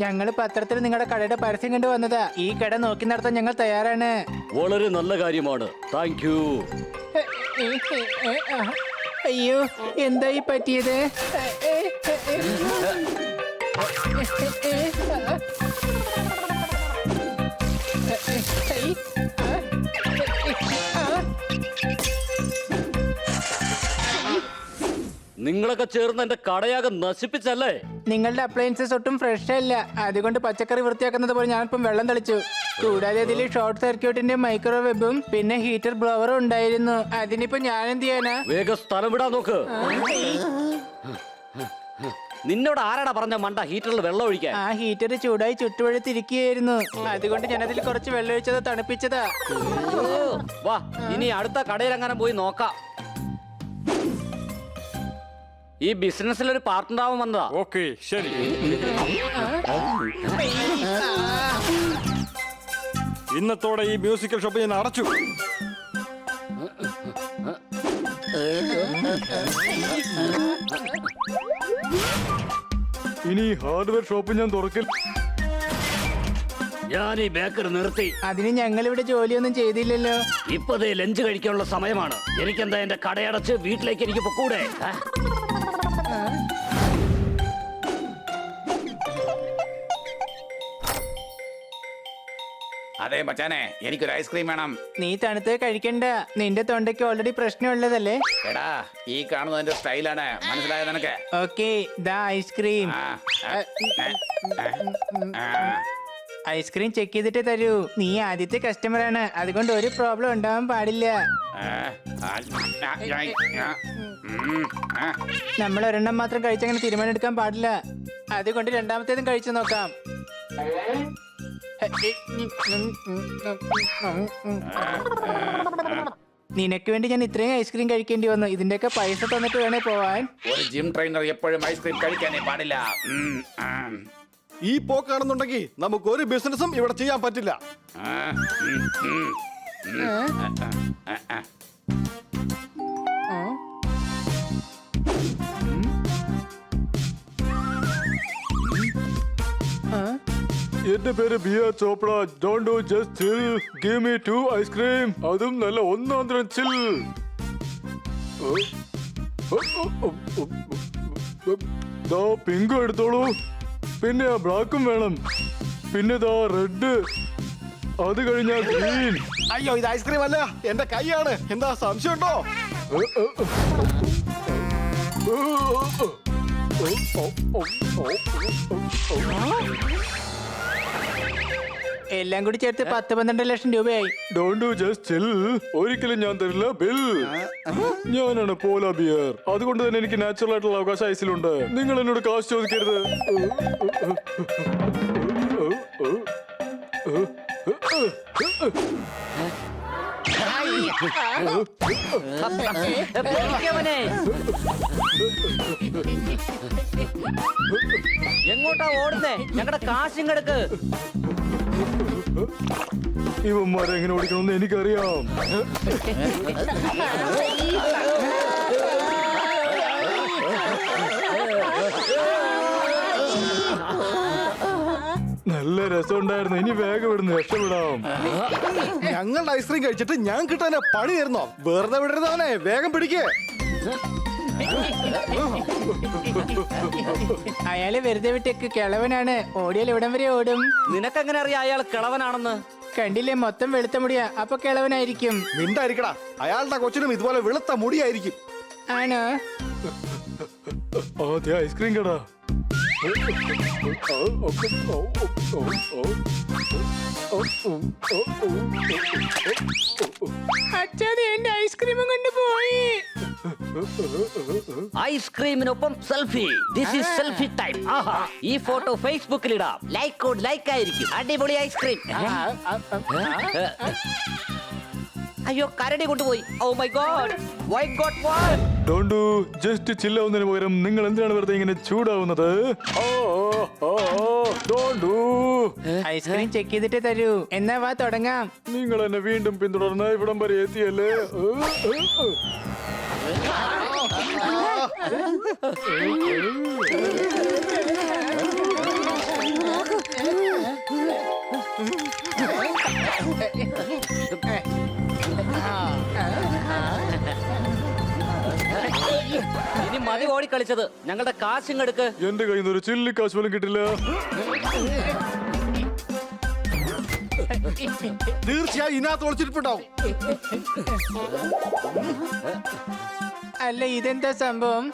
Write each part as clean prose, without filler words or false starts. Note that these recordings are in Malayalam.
ഞങ്ങൾ പത്രത്തിൽ നിങ്ങളുടെ കടയുടെ പരസ്യം കണ്ടു വന്നതാ. ഈ കട നോക്കി നടത്താൻ ഞങ്ങൾ തയ്യാറാണ്. വളരെ നല്ല കാര്യമാണ്. Thank you. അയ്യോ, എന്തായി പറ്റിയത്? നിങ്ങളൊക്കെ ചേർന്ന് എന്റെ കടയാകെ നശിപ്പിച്ചല്ലേ? നിങ്ങളുടെ അപ്ലയൻസസ് ഒട്ടും ഫ്രഷ് അല്ല. അതുകൊണ്ട് പച്ചക്കറി വൃത്തിയാക്കുന്നത് പോലെ ഞാനിപ്പം വെള്ളം തളിച്ചു. കൂടാതെ ഇതിൽ ഷോർട്ട് സർക്യൂട്ടിന്റെ മൈക്രോവേവും പിന്നെ ഹീറ്റർ ബ്ലോവറും ഉണ്ടായിരുന്നു. അതിനിപ്പോ ഞാൻ എന്ത് ചെയ്യാനാ? വേഗം സ്ഥലം വിടാൻ നോക്ക്. നിന്നോട് ആരാടാ പറഞ്ഞ മണ്ട ഹീറ്ററിൽ വെള്ളം ഒഴിക്കാൻ? ആ ഹീറ്റർ ചൂടായി ചുട്ടുപഴുത്തിരിക്കുകയായിരുന്നു. അതുകൊണ്ട് ഞാൻ അതിൽ കുറച്ച് വെള്ളം ഒഴിച്ചത് തണുപ്പിച്ചതാ. വാ, ഇനി അടുത്ത കടയിലെങ്ങാനും പോയി നോക്കാം. ഈ ബിസിനസ്സിൽ ഒരു പാർട്ട്ണർ ആവാൻ വന്നതാ. ഓക്കെ, ശരി. ഇന്നത്തോടെ ഈ മ്യൂസിക്കൽ ഷോപ്പ് ഞാൻ അടച്ചു. ഇനി ഹാർഡ്വെയർ ഷോപ്പ് ഞാൻ തുറക്കില്ല. ഞാൻ ഈ ബേക്കറി നിർത്തി. അതിന് ഞങ്ങൾ ഇവിടെ ജോലിയൊന്നും ചെയ്തില്ലല്ലോ. ഇപ്പതേ ലഞ്ച് കഴിക്കാനുള്ള സമയമാണ്. എനിക്കെന്താ എന്റെ കടയടച്ച് വീട്ടിലേക്ക് എനിക്ക് പൊക്കൂടെ? അതെ മച്ചാനെ, എനിക്കൊരു ഐസ്ക്രീം വേണം. നീ തണുത്ത് കഴിക്കണ്ട. നിന്റെ തൊണ്ടയ്ക്ക് ഓൾറെഡി പ്രശ്നമുള്ളതല്ലേ. എടാ, ഈ കാണുന്നതിന്റെ സ്റ്റൈലാണ്, മനസ്സിലായത് നിനക്ക്? ഓക്കെ, ദാ ഐസ്ക്രീം. ഐസ്ക്രീം ചെക്ക് ചെയ്തിട്ട് തരൂ. നീ ആദ്യത്തെ കസ്റ്റമർ ആണ്, അതുകൊണ്ട് ഒരു പ്രോബ്ലം ഉണ്ടാവാൻ പാടില്ല. നമ്മൾ ഒരെണ്ണം മാത്രം കഴിച്ചങ്ങനെ തീരുമാനം എടുക്കാൻ പാടില്ല. അതുകൊണ്ട് രണ്ടാമത്തേതും കഴിച്ചു നോക്കാം. നിനക്ക് വേണ്ടി ഞാൻ ഇത്രയും ഐസ്ക്രീം കഴിക്കേണ്ടി വന്നു. ഇതിന്റെയൊക്കെ പൈസ തന്നിട്ട് വേണേ പോവാൻ. ഒരു ജിം ട്രെയിനർ എപ്പോഴും ഐസ്ക്രീം കഴിക്കാനേ പാടില്ല. ഈ പോക്കാണെന്നുണ്ടെങ്കിൽ നമുക്ക് ഒരു ബിസിനസ്സും ഇവിടെ ചെയ്യാൻ പറ്റില്ല. എന്റെ പേര് Bia Chopra. Don't do just chill. Give me 2 ice cream. അതും നല്ല ഒന്നാന്തരം ചിൽ. ദാ പിങ്ക് എടുത്തോളൂ. പിന്നെ ആ ബ്ലാക്കും വേണം. പിന്നെ ദാ റെഡ്. അത് കഴിഞ്ഞാൽ ഗ്രീൻ. അയ്യോ, ഇത് ഐസ്ക്രീം അല്ല, എന്റെ കൈയാണ്. എന്താ സംശയമുണ്ടോ? എല്ലാം കൂടി ചേർത്ത് 10-12 ലക്ഷം രൂപയായി. ഡോണ്ട് ഡു ജസ്റ്റ് ചിൽ. ഒരിക്കലും ഞാൻ തരില്ല ബിൽ. ഞാനാണ് പോല ബിയർ. അതുകൊണ്ട് തന്നെ എനിക്ക് നാച്ചുറൽ ആയിട്ടുള്ള അവകാശം ഐസിലുണ്ട്. നിങ്ങൾ എന്നോട് കാശ് ചോദിക്കരുത്. എങ്ങോട്ടാ ഓടുന്നേ? ഞങ്ങളുടെ കാശും കിടക്ക്. ഇവന്മാരെ എങ്ങനെ ഓടിക്കണമെന്ന് എനിക്കറിയാം. നല്ല രസമുണ്ടായിരുന്നു. ഇനി വേഗം ഇവിടുന്ന് രക്ഷപ്പെടാം. ഞങ്ങളുടെ ഐസ്ക്രീം കഴിച്ചിട്ട് ഞാൻ കിട്ടാനെ പണി തരുന്നോ? വെറുതെ വിടരുന്നവനെ, വേഗം പിടിക്കേ. അയാള് വെറുതെ വിട്ടേക്ക്. കിളവനാണ്. ഓടിയാൽ ഇവിടം വരെ ഓടും. നിനക്കെങ്ങനെ അറിയാം അയാൾ കിളവനാണെന്ന്? കണ്ടില്ലേ, മൊത്തം വെളുത്ത മുടിയാ. അപ്പൊ കിളവനായിരിക്കും. മിണ്ടായിരിക്കടാ. അയാളുടെ കൊച്ചിനും ഇതുപോലെ വെളുത്ത മുടിയായിരിക്കും. ആണോ? അതെ, ഐസ്ക്രീം കടാ. അച്ഛാ, എന്റെ ഐസ്ക്രീമും കൊണ്ട് പോയി. ഐസ്ക്രീമിനൊപ്പം selfie. This is selfie time. ആഹാ, ഈ ഫോട്ടോ ഫേസ്ബുക്കിൽ ഇടാം. ലൈക്ക് ആയിരിക്കും. അടിപൊളി ഐസ്ക്രീം. അയ്യോ, കരടി കൊണ്ടുപോയി. Oh my god, why god what? Don't do just chill ആവുന്നതിന് പകരം നിങ്ങൾ എന്തിനാണ് വെറുതെ ഇങ്ങനെ ചൂടാവുന്നത്? Don't do. ഐസ്ക്രീം ചെക്ക് ചെയ്തിട്ട് തരൂ. എന്നാ വാ, തുടങ്ങാം. നിങ്ങൾ എന്നെ വീണ്ടും പിന്തുടർന്ന് ഇവിടം വരെ എത്തിയല്ലേ? ഇനി മതി ഓടി കളിച്ചത്. ഞങ്ങളുടെ കാശും എടുക്ക്. എന്റെ കയ്യിൽ നിന്ന് ഒരു ചില്ലി കാശ് പോലും കിട്ടില്ല. തീർച്ചയായും ഇതിനകത്ത് ഒളിച്ചിട്ടുണ്ടാവും. അല്ല ഇതെന്താ സംഭവം?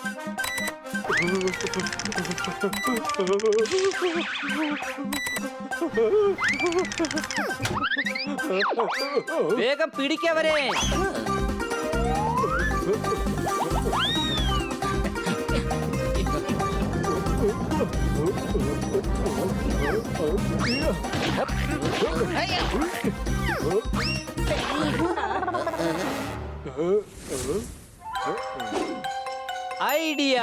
വേഗം പിടിക്കവരെ. ഐഡിയ.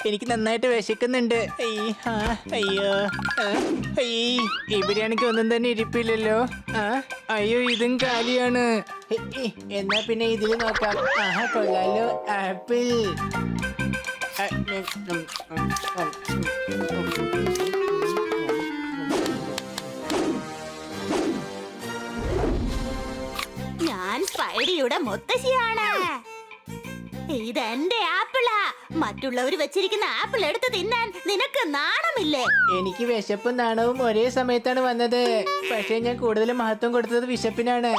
എനിക്ക് നന്നായിട്ട് വിശക്കുന്നുണ്ട്. അയ്യോ ഇവിടെയാണെങ്കിൽ ഒന്നും തന്നെ ഇരിപ്പില്ലല്ലോ. അയ്യോ ഇതും കാലിയാണ്. എന്നാ പിന്നെ ഇതില് നോക്കാം. കൊള്ളാലോ ആപ്പിൾ. ഞാൻ സ്പൈഡിയുടെ മുത്തശ്ശിയാണ്. ഇതെന്റെ ആപ്പിളാ. മറ്റുള്ളവർ വെച്ചിരിക്കുന്ന ആപ്പിൾ എടുത്ത് തിന്നാൻ നിനക്ക് നാണമില്ലേ? എനിക്ക് വിശപ്പും നാണവും ഒരേ സമയത്താണ് വന്നത്. പക്ഷെ ഞാൻ കൂടുതൽ മഹത്വം കൊടുത്തത് വിശപ്പിനാണ്.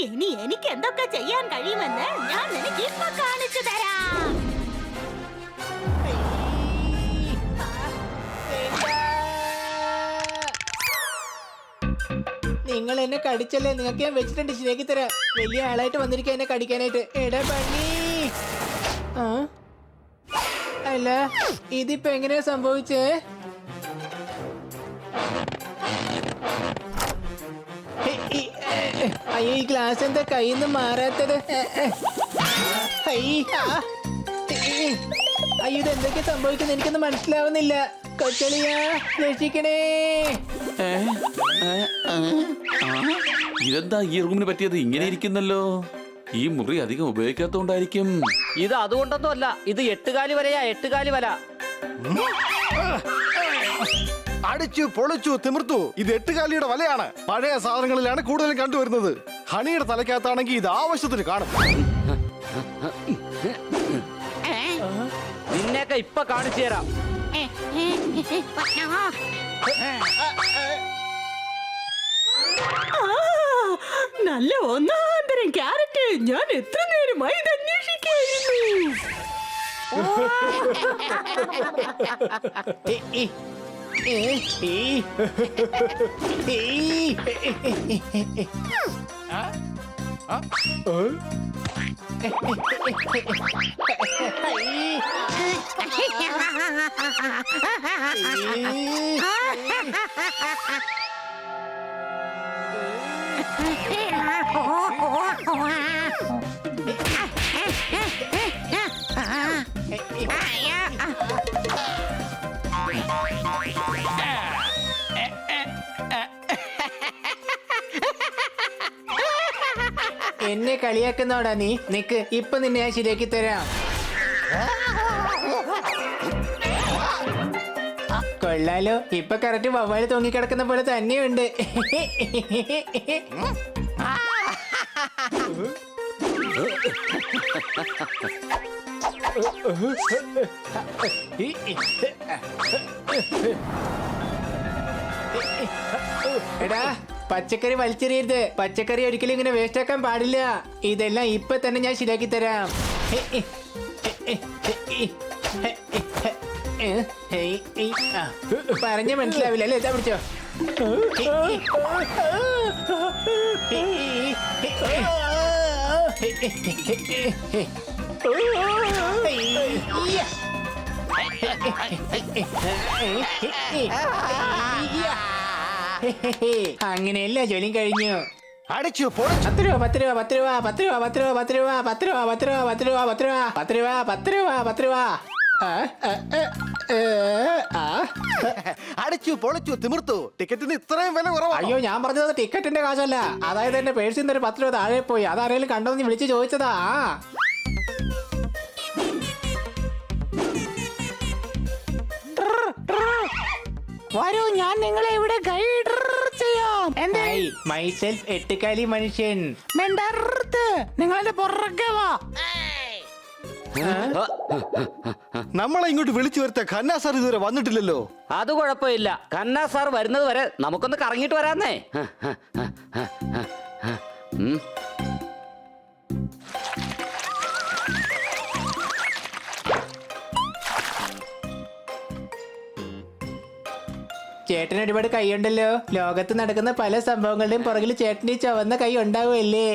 ഇനി എനിക്ക് എന്തൊക്കെ ചെയ്യാൻ കഴിയുമെന്ന് ഞാൻ നിനക്ക് ഇപ്പൊ കാണിച്ചു തരാം. നിങ്ങൾ എന്നെ കടിച്ചല്ലേ? നിങ്ങൾക്ക് ഞാൻ വെച്ചിട്ടുണ്ട്, ശരിയാക്കി തരാം. വലിയ ആളായിട്ട് വന്നിരിക്കുക എന്നെ കടിക്കാനായിട്ട്. എടാ പണി. അല്ല ഇതിപ്പോ എങ്ങനെയാ സംഭവിച്ചേ? അയ്യോ ഈ ഗ്ലാസ് എന്താ കയ്യിൽ നിന്ന് മാറാത്തത്? അയ്യോ ഇത് എന്തൊക്കെ സംഭവിക്കുന്നത് എനിക്കൊന്നും മനസ്സിലാവുന്നില്ല. കൊച്ചളിയാ രക്ഷിക്കണേ. ഇതെന്താ ഈ റൂമിന് പറ്റിയത്? ഇങ്ങനെ ഇരിക്കുന്നല്ലോ. ഈ മുറി അധികം ഉപയോഗിക്കാത്തോണ്ടായിരിക്കും. ഇത് അതുകൊണ്ടൊന്നും അല്ല. ഇത് 8 കാലി വലയാ, 8 കാലി വല. അടിച്ചു പൊളിച്ചു തിമിർത്തു. ഇത് 8 കാലിയുടെ വലയാണ്. പഴയ സാധനങ്ങളിലാണ് കൂടുതലും കണ്ടുവരുന്നത്. ഹണിയുടെ തലക്കകത്താണെങ്കിൽ ഇത് ആവശ്യത്തിന് കാണും. നിന്നെയൊക്കെ ഇപ്പൊ കാണിച്ചു തരാം. നല്ല ഒന്നാന്തരം ക്യാരറ്റ്. ഞാൻ എത്ര നേരമായി ഇത് അന്വേഷിക്കായിരുന്നു. എന്നെ കളിയാക്കുന്നോടാ നീ? നിക്ക്, ഇപ്പൊ നിന്നെ ഞാൻ ശരിയാക്കി തരാം. കൊള്ളാലോ, ഇപ്പൊ കറക്റ്റ് വവ്വാല് തൂങ്ങിക്കിടക്കുന്ന പോലെ തന്നെയുണ്ട്. എടാ പച്ചക്കറി വലിച്ചെറിയരുത്. പച്ചക്കറി ഒരിക്കലും ഇങ്ങനെ വേസ്റ്റ് ആക്കാൻ പാടില്ല. ഇതെല്ലാം ഇപ്പൊ തന്നെ ഞാൻ ശരിയാക്കി തരാം. പറഞ്ഞ മനസ്സിലാവില്ല അല്ലേ? ഇതാ പിടിച്ചോ. അങ്ങനെയല്ല, ജോലിയും കഴിഞ്ഞു. അടിച്ചു പൊളിച്ചു. 10 രൂപ 10 രൂപ 10 രൂപ 10 രൂപ 10 രൂപ 10 രൂപ 10 രൂപ 10 രൂപ 10 രൂപ 10 രൂപ 10 രൂപ 10 രൂപ 10 രൂപ 10 രൂപ അടിച്ചു പൊളിച്ചു തിമിർത്തു ടിക്കറ്റിന് ഇത്രയും വില കുറവാണ്. അയ്യോ, ഞാൻ പറഞ്ഞത് ടിക്കറ്റിന്റെ കാശല്ല. അതായത് എന്റെ പേഴ്സിൽ നിന്ന് ഒരു 10 രൂപ താഴെ പോയി. അതാരെങ്കിലും കണ്ടോന്ന് വിളിച്ച് ചോദിച്ചതാ. വരൂ, ഞാൻ നിങ്ങളെ ഇവിടെ ഗൈഡ് ചെയ്യാം. മൈസെൽഫ് എട്ടുകാലി മനുഷ്യൻ. നിങ്ങളെ പുറകെ വാ. നമ്മളെ ഇങ്ങോട്ട് വിളിച്ചു വരുത്ത ഖന്ന സാർ ഇതുവരെ വന്നിട്ടില്ലല്ലോ. അത് കുഴപ്പമില്ല, ഖന്ന സാർ വരുന്നത് വരെ നമുക്കൊന്ന് കറങ്ങിയിട്ട് വരാന്നേ. ഉം. ചേട്ടന് ഒരുപാട് കൈയുണ്ടല്ലോ. ലോകത്ത് നടക്കുന്ന പല സംഭവങ്ങളുടെയും പുറകിൽ ചേട്ടന് ഈ ചുവന്ന കൈ ഉണ്ടാവുമല്ലേ?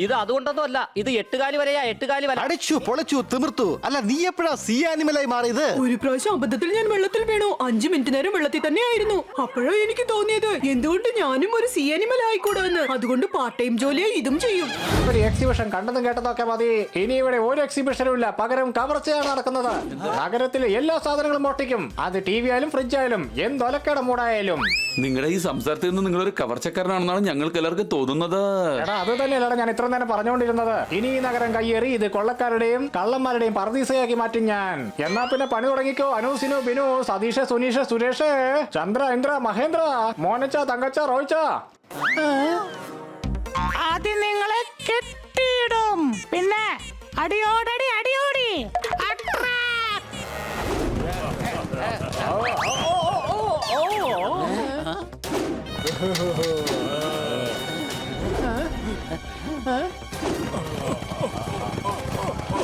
ഇത് അതുകൊണ്ടൊന്നും അല്ല, ഇത് 8 കാലി വരെയാ, 8 കാലി വരെ. അടിച്ചു പൊളിച്ചു തിമിർത്തു. അല്ല, നീ എപ്പോഴാ സീ ആനിമലായി മാറിയത്? ഒരു പ്രാവശ്യം അബദ്ധത്തിൽ ഞാൻ വെള്ളത്തിൽ വീണു. 5 മിനിറ്റ് നേരം വെള്ളത്തിൽ തന്നെയായിരുന്നു. അപ്പോഴാ എനിക്ക് തോന്നിയത് എന്തുകൊണ്ട് ഞാനും ഒരു സീ ആനിമൽ ആയിക്കൂടാന്ന്. അതുകൊണ്ട് പാർട്ട് ടൈം ജോലിയായി ഇതും ചെയ്യും. ഒരു എക്സിബിഷൻ കണ്ടതും കേട്ടതൊക്കെ മതി. ഇനി ഇവിടെ ഒരു എക്സിബിഷനും ഇല്ല, പകരം കവർച്ചയാണ് നടക്കുന്നത്. നഗരത്തിലെ എല്ലാ സാധനങ്ങളും മോഷ്ടിക്കും. അത് ടി വി ആയാലും ഫ്രിഡ്ജ് ആയാലും എന്തൊലക്കട മൂടായാലും. നിങ്ങളുടെ ഈ സംസാരത്തിൽ നിന്ന് നിങ്ങളൊരു കവർച്ചക്കാരനാണെന്നാണ് ഞങ്ങൾക്ക് എല്ലാവർക്കും തോന്നുന്നത്. എടാ, അത് തന്നെയല്ലടാ ഞാൻ ഇത്ര നേരം പറഞ്ഞുകൊണ്ടിരുന്നത്. ഇനി ഈ നഗരം കയ്യേറി ഇത് കൊള്ളക്കാരുടെയും കള്ളന്മാരുടെയും പർദീസയാക്കി മാറ്റും ഞാൻ. എന്നാ പിന്നെ പണി തുടങ്ങിക്കോ. അനു, സിനു, ബിനു, സതീഷ്, സുനീഷ്, സുരേഷ്, ചന്ദ്ര, ഇന്ദ്ര, മഹേന്ദ്ര, മോനച്ച, തങ്കച്ച, റോയിച്ച. ആദ്യം നിങ്ങളെ കെട്ടിയിടും, പിന്നെ അടിയോടടി അടിയോടി.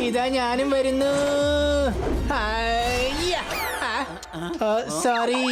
ഇതാ ഞാനും വരുന്നു. സോറി.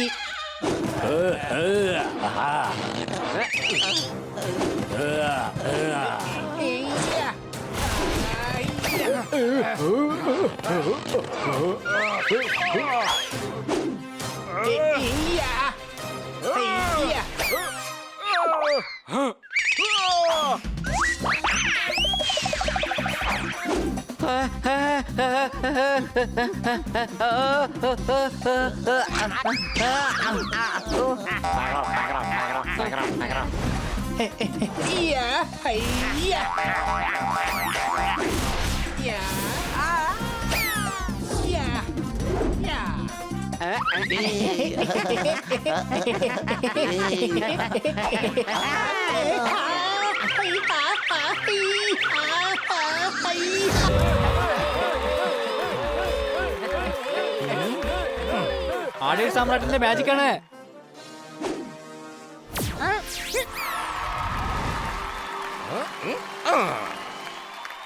ആടേ സാമ്രാട്ടിന്റെ മാജിക് ആണ്.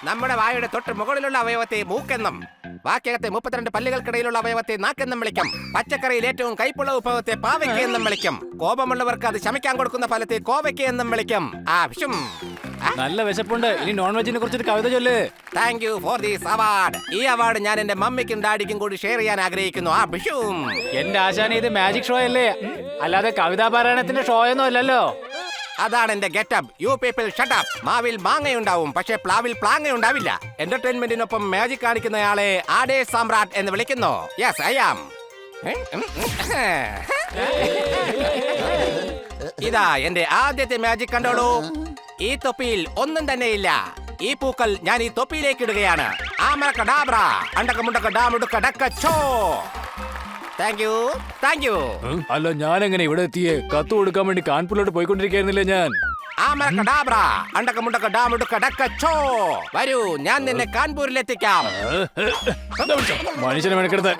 നമ്മുടെ വായുടെ തൊട്ട് മുകളിലുള്ള അവയവത്തെ മൂക്കെന്നും ബാക്കിയകത്തെ 32 പല്ലുകൾക്കിടയിലുള്ള അവയവത്തെ നാക്കെന്നും വിളിക്കും. പച്ചക്കറിയിൽ ഏറ്റവും കൈപ്പുള്ള വിഭവത്തെ പാവയ്ക്ക എന്നും വിളിക്കും. കോപമുള്ളവർക്ക് അത് ശമിക്കാൻ കൊടുക്കുന്ന ഫലത്തെ കോവയ്ക്ക എന്നും വിളിക്കും. നല്ല വിശപ്പുണ്ട്. ഇനി നോൺ വെജിനെ കുറിച്ചൊരു കവിത ചൊല്ല്. Thank you for this award. ഈ അവാർഡ് ഞാൻ എന്റെ മമ്മിക്കും ഡാഡിക്കും കൂടി ഷെയർ ചെയ്യാൻ ആഗ്രഹിക്കുന്നു. എന്റെ ആശാനെ, ഇത് മാജിക് ഷോ അല്ലേ, അല്ലാതെ കവിതാ പാരായണത്തിന്റെ ഷോ ഒന്നും അല്ലല്ലോ. അതാണ് എന്റെ getup. You people shut up. മാവിൽ മാങ്ങയുണ്ടാവും, പക്ഷെ പ്ലാവിൽ പ്ലാങ്ങയുണ്ടാവില്ല. എന്റർടൈൻമെന്റിനൊപ്പം മാജിക് കാണിക്കുന്നയാളെ ആടേ സാമ്രാട്ട് എന്ന് വിളിക്കുന്നു. Yes, I am. ഇതാ എന്റെ ആദ്യത്തെ മാജിക് കണ്ടോളൂ. ഈ തൊപ്പിയിൽ ഒന്നും തന്നെയില്ല. ഈ പൂക്കൾ ഞാൻ ഈ തൊപ്പിയിലേക്ക് ഇടുകയാണ്. ആമറക്കഡാബ്ര, അണ്ടക്കമുണ്ടക്കഡാമുടുക്കടക്കച്ചോ. Thank you, thank you. അല്ല, ഞാൻ എങ്ങനെ ഇവിടെ എത്തിയേ? കത്ത് കൊടുക്കാൻ വേണ്ടി കാൺപൂരിലോട്ട് പോയിക്കൊണ്ടിരിക്കുകയായിരുന്നില്ലേ ഞാൻ. ആമറക്കഡാബ്ര, അണ്ടക്കമുണ്ടക്കഡാമുടുക്കടക്കച്ചോ. വരൂ, ഞാൻ നിന്നെ കാൺപൂരിലെത്തിക്കാം. മനുഷ്യനെ മെനക്കെടുത്ത്.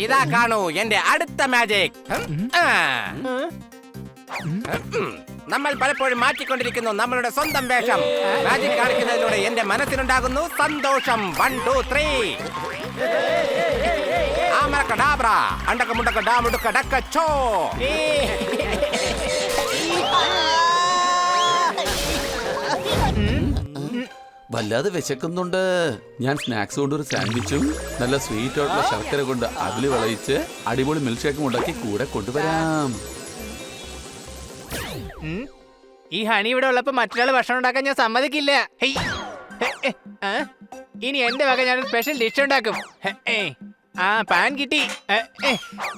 ഇതാ കാണൂ എന്റെ അടുത്ത മാജിക്. നമ്മൾ പലപ്പോഴും മാറ്റിക്കൊണ്ടിരിക്കുന്നു നമ്മളുടെ സ്വന്തം വേഷം. മാജിക് കാണിക്കുന്നതിലൂടെ എന്റെ മനസ്സിനുണ്ടാകുന്നു സന്തോഷം. 1 2 3. ആമറക്കഡാബ്ര, അണ്ടക്കമുണ്ടക്കഡാമുടുക്കടക്കച്ചോ. വല്ലാതെ വിശക്കുന്നുണ്ട്. ഞാൻ സ്നാക്സ് കൊണ്ട് ഒരു സാൻഡ്വിച്ചും നല്ല സ്വീറ്റ് ആയിട്ടുള്ള ശർക്കര കൊണ്ട് അവില് വിളയിച്ച് അടിപൊളി മിൽക്ക് ഷേക്കും ഉണ്ടാക്കി കൂടെ കൊണ്ടുവരാം. ഈ ഹണി ഇവിടെ ഉള്ളപ്പോ മറ്റൊരാൾ ഭക്ഷണം ഉണ്ടാക്കാൻ ഞാൻ സമ്മതിക്കില്ല. ഇനി എന്റെ വക ഞാൻ സ്പെഷ്യൽ ഡിഷ് ഉണ്ടാക്കും. ആ പാൻ കിട്ടി.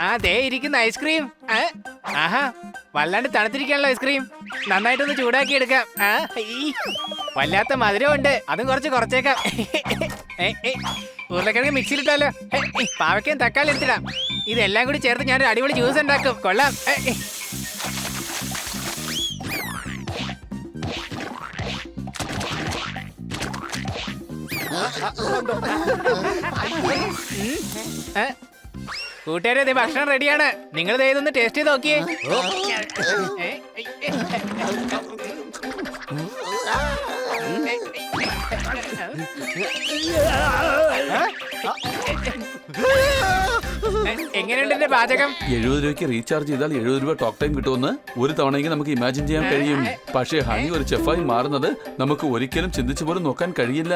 ആ ദേ ഇരിക്കുന്ന ഐസ്ക്രീം. ആഹാ വല്ലാണ്ട് തണുത്തിരിക്കാനുള്ള ഐസ്ക്രീം. നന്നായിട്ടൊന്ന് ചൂടാക്കി എടുക്കാം. വല്ലാത്ത മധുരമുണ്ട്, അതും കുറച്ചേക്കാം. ഉരുളക്കിഴങ്ങ് മിക്സിയിലിട്ടാലോ? പാവയ്ക്കും തക്കാളി എടുത്തിടാം. ഇതെല്ലാം കൂടി ചേർത്ത് ഞാനൊരു അടിപൊളി ജ്യൂസ് ഉണ്ടാക്കും. കൊള്ളാം. കൂട്ടുകാരെ ദേ ഭക്ഷണം റെഡിയാണ്. നിങ്ങൾ ദേ ഇതൊന്ന് ടേസ്റ്റ് ചെയ്ത് നോക്കിയേ. എങ്ങനെയുണ്ട് എന്റെ പാചകം? 70 രൂപയ്ക്ക് റീചാർജ് ചെയ്താൽ 70 രൂപ ടോക്ക് ടൈം കിട്ടുമെന്ന് ഒരു തവണയെങ്കിൽ നമുക്ക് ഇമാജിൻ ചെയ്യാൻ കഴിയും. പക്ഷേ ഹണി ഒരു ചെഫായി മാറുന്നത് നമുക്ക് ഒരിക്കലും ചിന്തിച്ചു പോലും നോക്കാൻ കഴിയില്ല.